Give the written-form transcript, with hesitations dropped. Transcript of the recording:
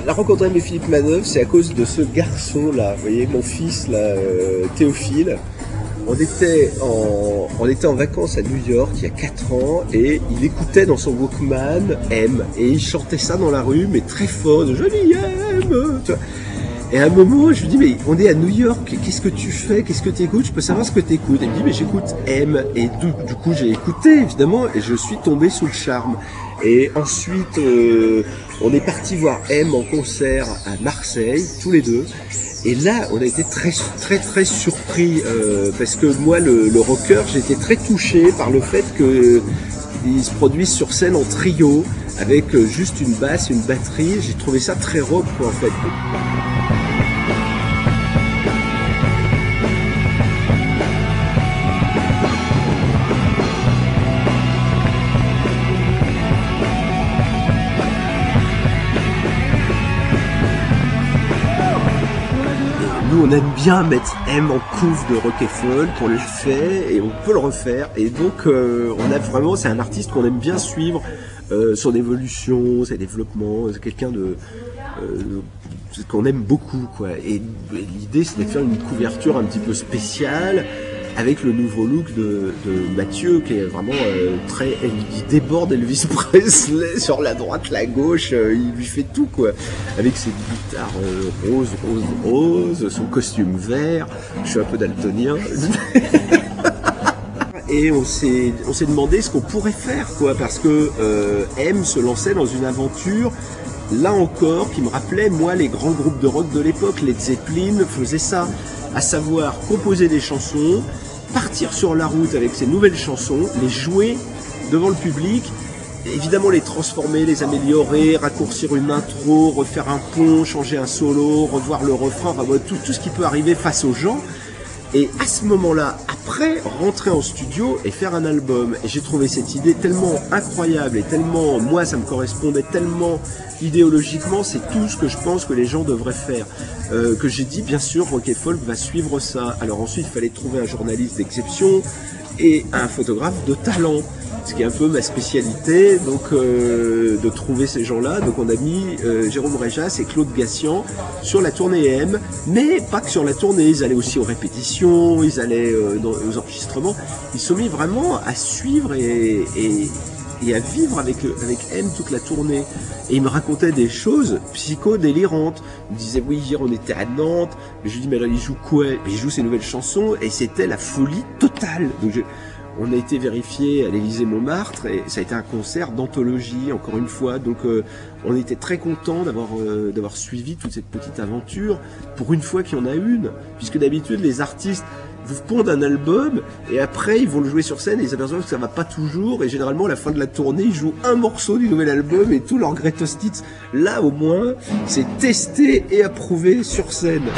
La rencontre avec Philippe Manœuvre, c'est à cause de ce garçon-là. Vous voyez, mon fils, là, Théophile. On était en vacances à New York il y a 4 ans et il écoutait dans son Walkman M et il chantait ça dans la rue mais très fort, de Johnny M. Tu vois. Et à un moment, je lui dis mais on est à New York, qu'est-ce que tu fais, qu'est-ce que tu écoutes, je peux savoir ce que tu écoutes. Et il me dit mais j'écoute M et du coup j'ai écouté évidemment et je suis tombé sous le charme. Et ensuite on est parti voir M en concert à Marseille tous les deux. Et là, on a été très surpris parce que moi, le rocker, j'ai été très touché par le fait qu'ils se produisent sur scène en trio avec juste une basse, une batterie. J'ai trouvé ça très rock, quoi, en fait. Nous, on aime bien mettre M en couve de rock et folk, on le fait et on peut le refaire. Et donc, on a vraiment, c'est un artiste qu'on aime bien suivre, son évolution, ses développements. C'est quelqu'un qu'on aime beaucoup, quoi. Et l'idée, c'est de faire une couverture un petit peu spéciale avec le nouveau look de Mathieu, qui est vraiment il déborde Elvis Presley sur la droite, la gauche, il lui fait tout, quoi. Avec ses guitares rose, son costume vert, je suis un peu daltonien. Et on s'est demandé ce qu'on pourrait faire, quoi, parce que M se lançait dans une aventure, là encore, qui me rappelait, moi, les grands groupes de rock de l'époque. Led Zeppelin faisait ça, à savoir composer des chansons, partir sur la route avec ces nouvelles chansons, les jouer devant le public, évidemment les transformer, les améliorer, raccourcir une intro, refaire un pont, changer un solo, revoir le refrain, enfin, tout ce qui peut arriver face aux gens. Et à ce moment-là, après, rentrer en studio et faire un album. Et j'ai trouvé cette idée tellement incroyable et tellement, moi, ça me correspondait tellement idéologiquement, c'est tout ce que je pense que les gens devraient faire. Que j'ai dit, bien sûr, Rock et Folk va suivre ça. Alors ensuite, il fallait trouver un journaliste d'exception et un photographe de talent. Ce qui est un peu ma spécialité, donc de trouver ces gens-là. Donc on a mis Jérôme Réjas et Claude Gassian sur la tournée M, mais pas que sur la tournée, ils allaient aussi aux répétitions, ils allaient aux enregistrements. Ils se sont mis vraiment à suivre et à vivre avec M toute la tournée. Et il me racontait des choses psycho-délirantes. Il me disait oui, hier on était à Nantes, mais je lui dis mais alors il joue quoi? Il joue ses nouvelles chansons et c'était la folie totale. Donc on a été vérifié à l'Élysée-Montmartre et ça a été un concert d'anthologie, encore une fois. Donc on était très contents d'avoir suivi toute cette petite aventure, pour une fois qu'il y en a une. Puisque d'habitude, les artistes vous pondent un album et après ils vont le jouer sur scène et ils s'aperçoivent que ça va pas toujours. Et généralement, à la fin de la tournée, ils jouent un morceau du nouvel album et tout leur greatest hits. Là, au moins, c'est testé et approuvé sur scène.